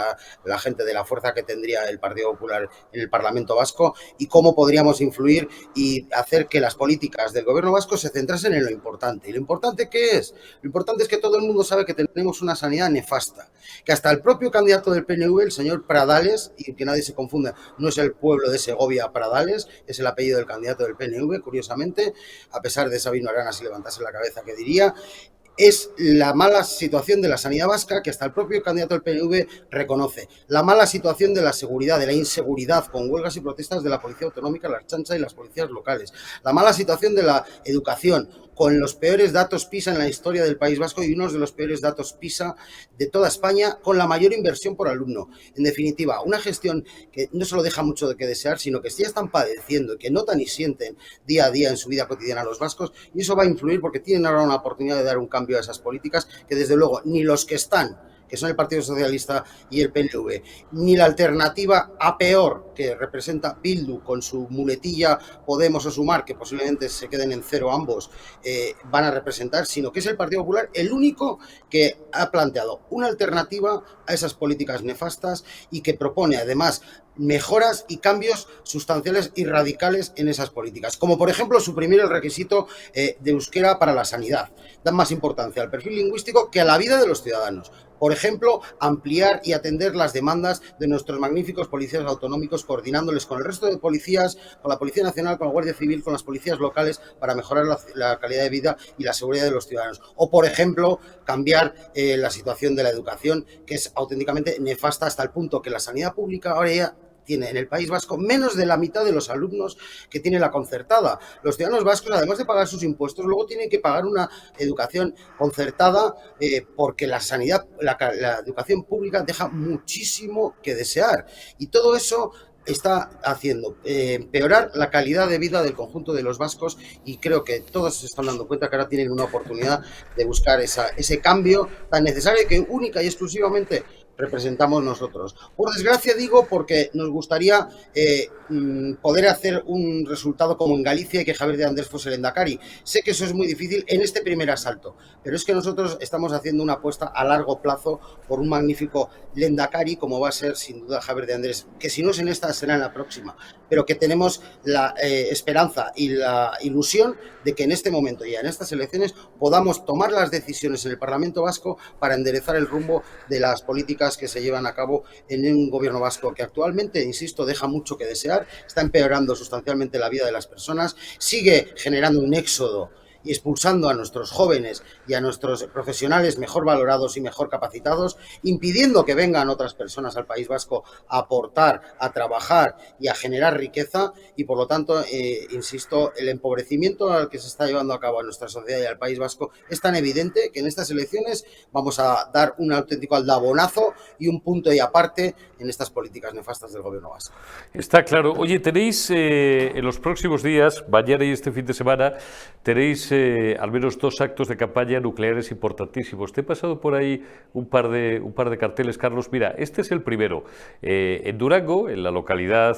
la gente, de la fuerza que tendría el Partido Popular en el Parlamento Vasco y cómo podríamos influir y hacer que las políticas del gobierno vasco se centrasen en lo importante. ¿Y lo importante qué es? Lo importante es que todo el mundo sabe que tenemos una sanidad nefasta, que hasta el propio candidato del PNV, el señor Pradales, y que nadie se confunda, no es el pueblo de Segovia Pradales, es el apellido del candidato del PNV, curiosamente, a pesar de Sabino Arana si levantase la cabeza que diría, es la mala situación de la sanidad vasca, que hasta el propio candidato del PNV reconoce, la mala situación de la seguridad, de la inseguridad, con huelgas y protestas de la Policía Autonómica, la Ertzaintza y las policías locales, la mala situación de la educación, con los peores datos PISA en la historia del País Vasco y unos de los peores datos PISA de toda España, con la mayor inversión por alumno. En definitiva, una gestión que no solo deja mucho de que desear, sino que ya están padeciendo y que notan y sienten día a día en su vida cotidiana los vascos, y eso va a influir porque tienen ahora una oportunidad de dar un cambio a esas políticas que desde luego ni los que están, que son el Partido Socialista y el PNV, ni la alternativa a peor que representa Bildu con su muletilla Podemos o Sumar, que posiblemente se queden en cero ambos, van a representar, sino que es el Partido Popular el único que ha planteado una alternativa a esas políticas nefastas y que propone además mejoras y cambios sustanciales y radicales en esas políticas, como por ejemplo suprimir el requisito de euskera para la sanidad. Dan más importancia al perfil lingüístico que a la vida de los ciudadanos. Por ejemplo, ampliar y atender las demandas de nuestros magníficos policías autonómicos, coordinándoles con el resto de policías, con la Policía Nacional, con la Guardia Civil, con las policías locales, para mejorar la calidad de vida y la seguridad de los ciudadanos. O, por ejemplo, cambiar la situación de la educación, que es auténticamente nefasta, hasta el punto que la sanidad pública ahora ya tiene en el País Vasco menos de la mitad de los alumnos que tiene la concertada. Los ciudadanos vascos, además de pagar sus impuestos, luego tienen que pagar una educación concertada porque la sanidad, la educación pública deja muchísimo que desear. Y todo eso está haciendo empeorar la calidad de vida del conjunto de los vascos, y creo que todos se están dando cuenta que ahora tienen una oportunidad de buscar ese cambio tan necesario que única y exclusivamente representamos nosotros. Por desgracia digo, porque nos gustaría poder hacer un resultado como en Galicia y que Javier de Andrés fuese el Endacari. Sé que eso es muy difícil en este primer asalto, pero es que nosotros estamos haciendo una apuesta a largo plazo por un magnífico Lendakari, como va a ser sin duda Javier de Andrés, que si no es en esta será en la próxima, pero que tenemos la esperanza y la ilusión de que en este momento y en estas elecciones podamos tomar las decisiones en el Parlamento Vasco para enderezar el rumbo de las políticas que se llevan a cabo en un gobierno vasco que actualmente, insisto, deja mucho que desear, está empeorando sustancialmente la vida de las personas, sigue generando un éxodo y expulsando a nuestros jóvenes y a nuestros profesionales mejor valorados y mejor capacitados, impidiendo que vengan otras personas al País Vasco a aportar, a trabajar y a generar riqueza, y por lo tanto, insisto, el empobrecimiento al que se está llevando a cabo en nuestra sociedad y al País Vasco es tan evidente que en estas elecciones vamos a dar un auténtico aldabonazo y un punto y aparte en estas políticas nefastas del gobierno vasco. Está claro. Oye, tenéis en los próximos días, mañana y este fin de semana, tenéis al menos 2 actos de campaña nucleares importantísimos. Te he pasado por ahí un par de carteles, Carlos. Mira, este es el primero. En Durango, en la localidad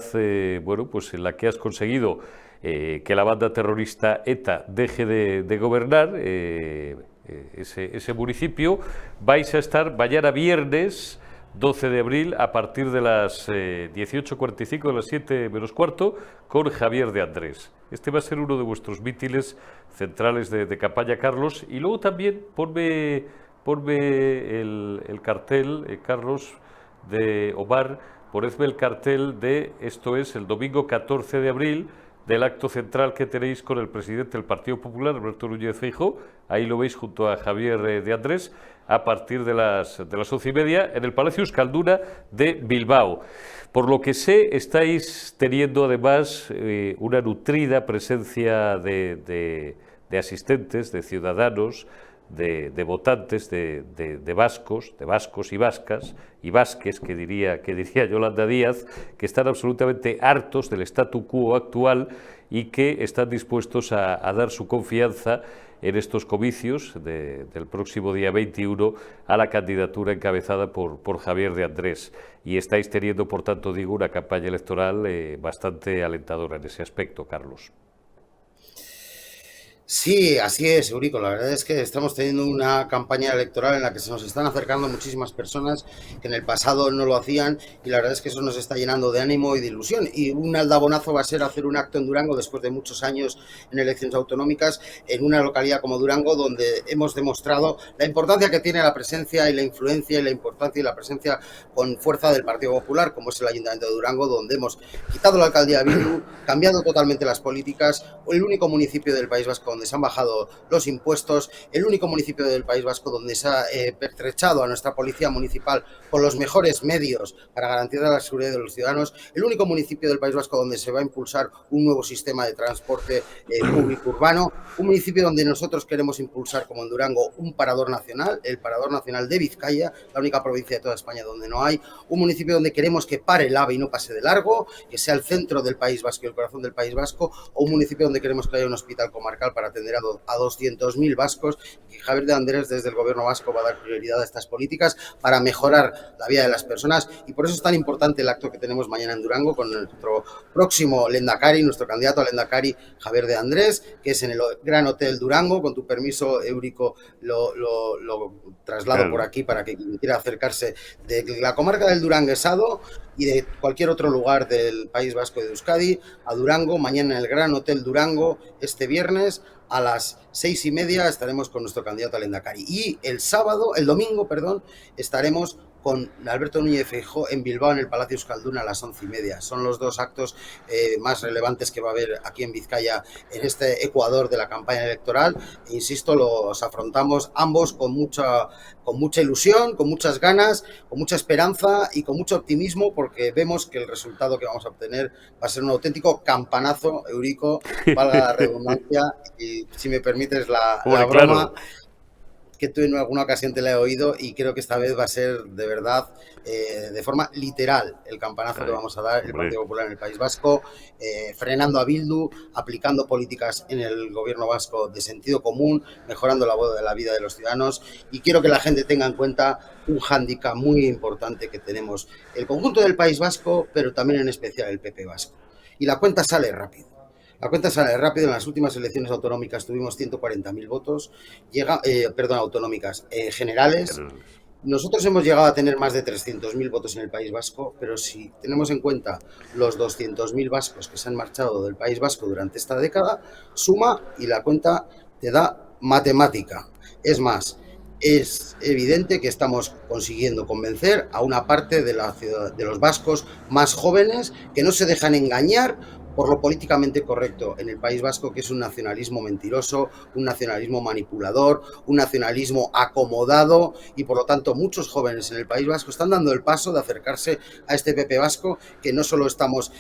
bueno, pues en la que has conseguido que la banda terrorista ETA deje de gobernar, ese municipio, vais a estar mañana viernes 12 de abril a partir de las 18:45, de las 7 menos cuarto, con Javier de Andrés. Este va a ser uno de vuestros mítines centrales de campaña, Carlos. Y luego también ponme el cartel, Carlos, de Omar, ponedme el cartel de, esto es el domingo 14 de abril, del acto central que tenéis con el presidente del Partido Popular, Alberto Núñez Feijóo. Ahí lo veis junto a Javier de Andrés, a partir de las 11:30 en el Palacio Euskalduna de Bilbao. Por lo que sé, estáis teniendo además una nutrida presencia de asistentes, de ciudadanos, de votantes, de vascos y vascas, y vasques, que diría Yolanda Díaz, que están absolutamente hartos del statu quo actual y que están dispuestos a dar su confianza en estos comicios del próximo día 21 a la candidatura encabezada por Javier de Andrés. Y estáis teniendo, por tanto, digo, una campaña electoral bastante alentadora en ese aspecto, Carlos. Sí, así es, Eurico. La verdad es que estamos teniendo una campaña electoral en la que se nos están acercando muchísimas personas que en el pasado no lo hacían, y la verdad es que eso nos está llenando de ánimo y de ilusión. Y un aldabonazo va a ser hacer un acto en Durango después de muchos años en elecciones autonómicas, en una localidad como Durango, donde hemos demostrado la importancia que tiene la presencia y la influencia y la importancia y la presencia con fuerza del Partido Popular, como es el Ayuntamiento de Durango, donde hemos quitado la alcaldía de Bildu, cambiado totalmente las políticas, el único municipio del País Vasco donde se han bajado los impuestos, el único municipio del País Vasco donde se ha pertrechado a nuestra policía municipal con los mejores medios para garantizar la seguridad de los ciudadanos, el único municipio del País Vasco donde se va a impulsar un nuevo sistema de transporte público urbano, un municipio donde nosotros queremos impulsar, como en Durango, un parador nacional, el parador nacional de Vizcaya, la única provincia de toda España donde no hay, un municipio donde queremos que pare el AVE y no pase de largo, que sea el centro del País Vasco y el corazón del País Vasco, o un municipio donde queremos que haya un hospital comarcal para atender a 200.000 vascos, y Javier de Andrés desde el gobierno vasco va a dar prioridad a estas políticas para mejorar la vida de las personas, y por eso es tan importante el acto que tenemos mañana en Durango con nuestro próximo Lehendakari, nuestro candidato a Lehendakari, Javier de Andrés, que es en el Gran Hotel Durango. Con tu permiso, Eurico, lo traslado por aquí para que quien quiera acercarse de la comarca del Duranguesado y de cualquier otro lugar del País Vasco y de Euskadi a Durango, mañana en el Gran Hotel Durango, este viernes a las 6:30 estaremos con nuestro candidato a Lehendakari, y el domingo, estaremos con Alberto Núñez Feijóo en Bilbao, en el Palacio Euskalduna, a las 11:30. Son los dos actos más relevantes que va a haber aquí en Vizcaya en este Ecuador de la campaña electoral. E insisto, los afrontamos ambos con mucha ilusión, con muchas ganas, con mucha esperanza y con mucho optimismo, porque vemos que el resultado que vamos a obtener va a ser un auténtico campanazo, Eurico, valga la redundancia, y si me permites la broma, claro, que tú en alguna ocasión te la he oído, y creo que esta vez va a ser de verdad, de forma literal, el campanazo que vamos a dar el Partido Popular en el País Vasco, frenando a Bildu, aplicando políticas en el gobierno vasco de sentido común, mejorando la vida de los ciudadanos. Y quiero que la gente tenga en cuenta un hándicap muy importante que tenemos el conjunto del País Vasco, pero también en especial el PP vasco. Y la cuenta sale rápido. En las últimas elecciones autonómicas tuvimos 140.000 votos, autonómicas, generales. Nosotros hemos llegado a tener más de 300.000 votos en el País Vasco, pero si tenemos en cuenta los 200.000 vascos que se han marchado del País Vasco durante esta década, suma y la cuenta te da matemática. Es más, es evidente que estamos consiguiendo convencer a una parte de los vascos más jóvenes que no se dejan engañar por lo políticamente correcto en el País Vasco, que es un nacionalismo mentiroso, un nacionalismo manipulador, un nacionalismo acomodado, y por lo tanto muchos jóvenes en el País Vasco están dando el paso de acercarse a este PP vasco, que no solo estamos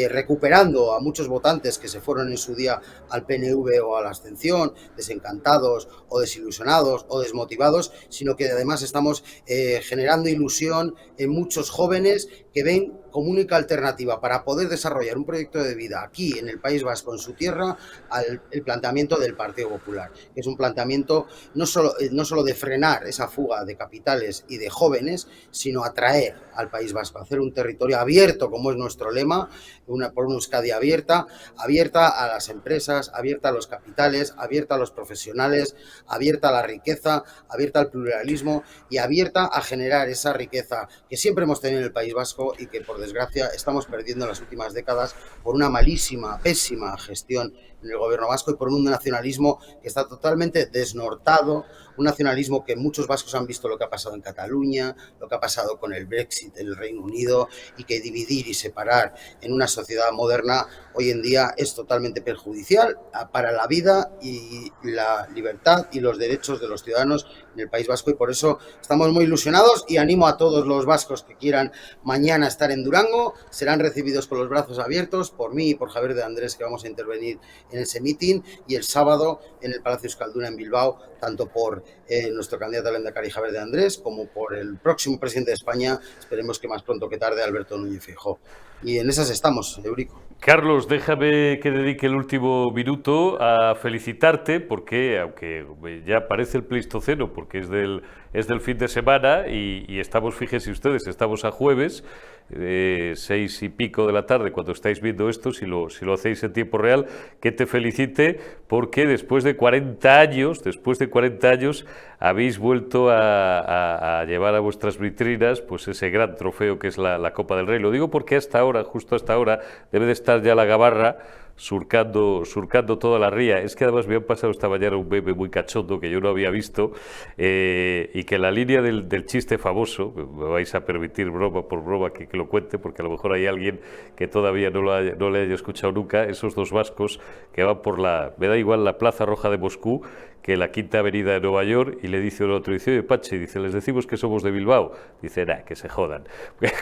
recuperando a muchos votantes que se fueron en su día al PNV o a la abstención, desencantados o desilusionados o desmotivados, sino que además estamos generando ilusión en muchos jóvenes que ven como única alternativa para poder desarrollar un proyecto de vida aquí en el País Vasco, en su tierra, el planteamiento del Partido Popular, que es un planteamiento no solo de frenar esa fuga de capitales y de jóvenes, sino atraer al País Vasco, hacer un territorio abierto, como es nuestro lema, por una Euskadi abierta a las empresas, abierta a los capitales, abierta a los profesionales, abierta a la riqueza, abierta al pluralismo y abierta a generar esa riqueza que siempre hemos tenido en el País Vasco y que, por desgracia, estamos perdiendo en las últimas décadas por una malísima, pésima gestión en el gobierno vasco y por un nacionalismo que está totalmente desnortado, un nacionalismo que muchos vascos han visto lo que ha pasado en Cataluña, lo que ha pasado con el Brexit en el Reino Unido, y que dividir y separar en una sociedad moderna hoy en día es totalmente perjudicial para la vida y la libertad y los derechos de los ciudadanos en el País Vasco, y por eso estamos muy ilusionados y animo a todos los vascos que quieran mañana estar en Durango, serán recibidos con los brazos abiertos por mí y por Javier de Andrés, que vamos a intervenir en ese meeting, y el sábado en el Palacio Euskalduna en Bilbao, tanto por nuestro candidato al Lehendakari Javier de Andrés como por el próximo presidente de España, esperemos que más pronto que tarde, Alberto Núñez Feijóo. Y en esas estamos, Eurico. Carlos, déjame que dedique el último minuto a felicitarte porque, aunque ya parece el Pleistoceno, porque es del fin de semana y estamos, fíjense ustedes, estamos a jueves, 6 y pico de la tarde, cuando estáis viendo esto, si lo hacéis en tiempo real, que te felicite porque después de 40 años habéis vuelto a llevar a vuestras vitrinas pues ese gran trofeo que es la Copa del Rey. Lo digo porque hasta ahora, justo hasta ahora, debe de estar ya la gabarra surcando toda la ría. Es que además me han pasado esta mañana un meme muy cachondo que yo no había visto, y que la línea del chiste famoso, me vais a permitir broma por broma que lo cuente, porque a lo mejor hay alguien que todavía no le haya escuchado nunca, esos dos vascos que van por me da igual la Plaza Roja de Moscú que la Quinta Avenida de Nueva York, y le dice uno otro, dice, oye, Pachi, dice, les decimos que somos de Bilbao. Dice, que se jodan.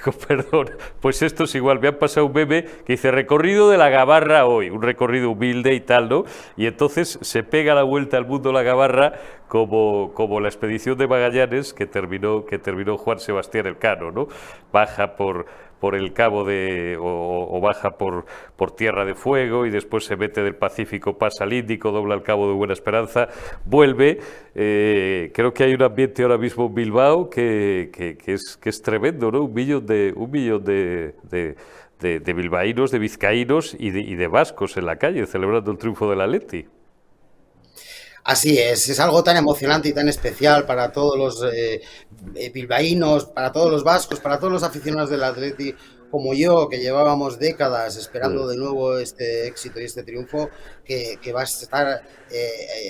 Con perdón, pues esto es igual, me han pasado un meme que dice, recorrido de la gabarra hoy, un recorrido humilde y tal, ¿no? Y entonces se pega la vuelta al mundo la gabarra como la expedición de Magallanes que terminó Juan Sebastián Elcano, ¿no? Baja por el cabo o baja por Tierra de Fuego y después se mete del Pacífico, pasa al Índico, dobla el cabo de Buena Esperanza, vuelve. Creo que hay un ambiente ahora mismo en Bilbao que es tremendo, ¿no? Un millón de bilbaínos, de vizcaínos y de vascos en la calle celebrando el triunfo del Atleti. Así es algo tan emocionante y tan especial para todos los bilbaínos, para todos los vascos, para todos los aficionados del Atleti, como yo, que llevábamos décadas esperando de nuevo este éxito y este triunfo, que va a estar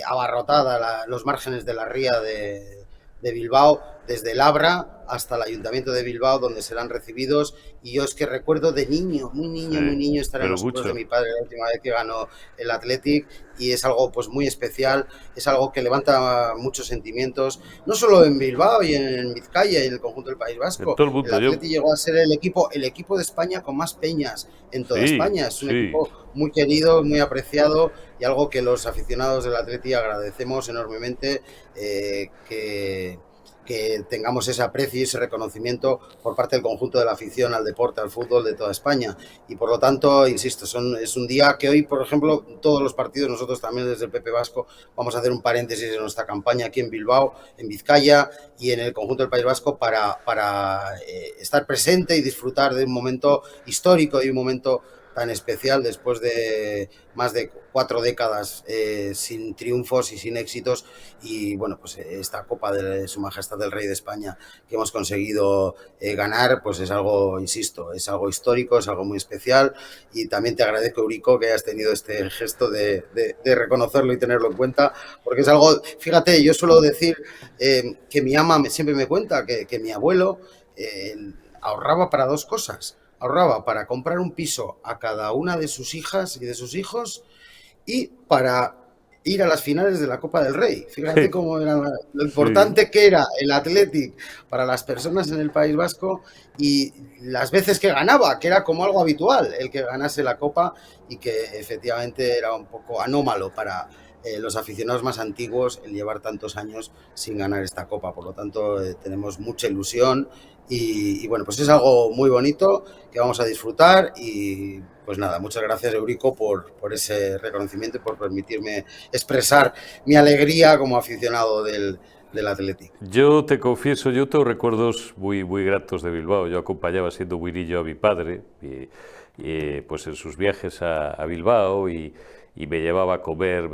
abarrotada los márgenes de la ría de Bilbao, desde el Abra hasta el Ayuntamiento de Bilbao, donde serán recibidos. Y yo es que recuerdo de niño, muy niño, estar en los pueblos de mi padre la última vez que ganó el Athletic, y es algo pues muy especial, es algo que levanta muchos sentimientos, no solo en Bilbao y en Vizcaya y en el conjunto del País Vasco. El Athletic llegó a ser el equipo de España con más peñas en toda España. Es un equipo muy querido, muy apreciado, y algo que los aficionados del Athletic agradecemos enormemente, que tengamos ese aprecio y ese reconocimiento por parte del conjunto de la afición al deporte, al fútbol de toda España. Y por lo tanto, insisto, es un día que hoy, por ejemplo, todos los partidos, nosotros también desde el PP Vasco vamos a hacer un paréntesis en nuestra campaña aquí en Bilbao, en Vizcaya y en el conjunto del País Vasco para estar presente y disfrutar de un momento histórico y un momento tan especial después de más de 4 décadas sin triunfos y sin éxitos. Y bueno, pues esta Copa de Su Majestad el Rey de España que hemos conseguido ganar, pues es algo, insisto, es algo histórico, es algo muy especial. Y también te agradezco, Eurico, que hayas tenido este gesto de reconocerlo y tenerlo en cuenta, porque es algo, fíjate, yo suelo decir que mi ama siempre me cuenta que mi abuelo ahorraba para 2 cosas. Ahorraba para comprar un piso a cada una de sus hijas y de sus hijos, y para ir a las finales de la Copa del Rey. Fíjate cómo era lo importante que era el Athletic para las personas en el País Vasco, y las veces que ganaba, que era como algo habitual el que ganase la Copa, y que efectivamente era un poco anómalo para los aficionados más antiguos el llevar tantos años sin ganar esta Copa. Por lo tanto, tenemos mucha ilusión y bueno, pues es algo muy bonito que vamos a disfrutar. Y pues nada, muchas gracias, Eurico, por ese reconocimiento y por permitirme expresar mi alegría como aficionado del Athletic. Yo te confieso, yo tengo recuerdos muy, muy gratos de Bilbao. Yo acompañaba siendo muy niño a mi padre pues en sus viajes a Bilbao, y y me llevaba a comer,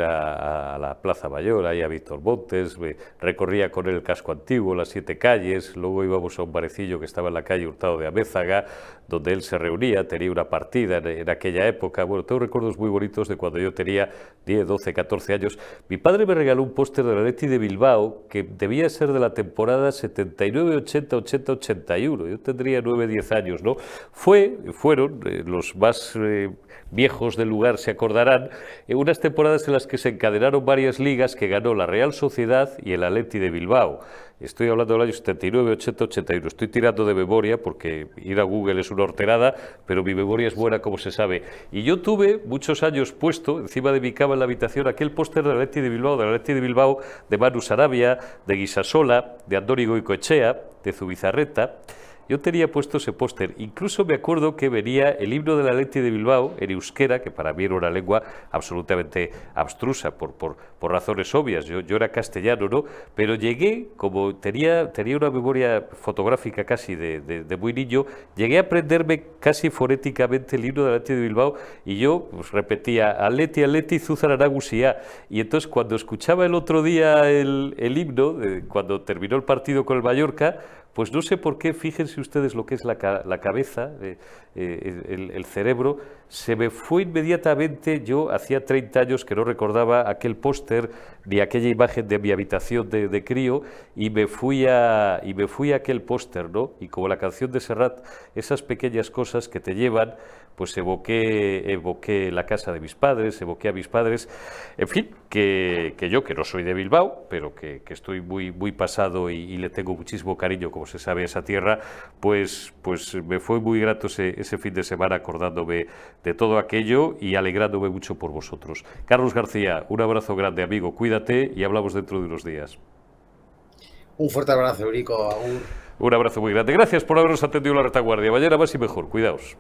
a la Plaza Mayor, ahí a Víctor Montes, me recorría con él el casco antiguo, las 7 calles, luego íbamos a un barecillo que estaba en la calle Hurtado de Amézaga, donde él se reunía, tenía una partida en aquella época. Bueno, tengo recuerdos muy bonitos de cuando yo tenía 10, 12, 14 años. Mi padre me regaló un póster del Athletic de Bilbao que debía ser de la temporada 79, 80, 80, 81. Yo tendría 9, 10 años, ¿no? Fueron los más viejos del lugar se acordarán, unas temporadas en las que se encadenaron varias ligas que ganó la Real Sociedad y el Athletic de Bilbao. Estoy hablando del año 79, 80, 81. Estoy tirando de memoria porque ir a Google es una horterada, pero mi memoria es buena, como se sabe. Y yo tuve muchos años puesto encima de mi cama en la habitación aquel póster del Athletic de Bilbao, de Manu Sarabia, de Guisasola, de Andoni Goicoechea, de Zubizarreta. Yo tenía puesto ese póster. Incluso me acuerdo que venía el himno del Athletic de Bilbao en euskera, que para mí era una lengua absolutamente abstrusa por razones obvias. Yo era castellano, ¿no? Pero llegué, como tenía una memoria fotográfica casi de muy niño, llegué a aprenderme casi fonéticamente el himno del Athletic de Bilbao y yo pues, repetía Atleti, Atleti, Zuzaranagusia. Y entonces cuando escuchaba el otro día el himno, cuando terminó el partido con el Mallorca, pues no sé por qué, fíjense ustedes lo que es la cabeza, el cerebro, se me fue inmediatamente. Yo hacía 30 años que no recordaba aquel póster ni aquella imagen de mi habitación de crío y me fui a aquel póster, ¿no? Y como la canción de Serrat, esas pequeñas cosas que te llevan, pues evoqué la casa de mis padres, evoqué a mis padres, en fin, que yo, que no soy de Bilbao, pero que estoy muy, muy pasado y le tengo muchísimo cariño, como se sabe, a esa tierra, pues me fue muy grato ese fin de semana acordándome de todo aquello y alegrándome mucho por vosotros. Carlos García, un abrazo grande, amigo, cuídate y hablamos dentro de unos días. Un fuerte abrazo, Eurico. Un abrazo muy grande. Gracias por habernos atendido la retaguardia. Mañana más y mejor. Cuidaos.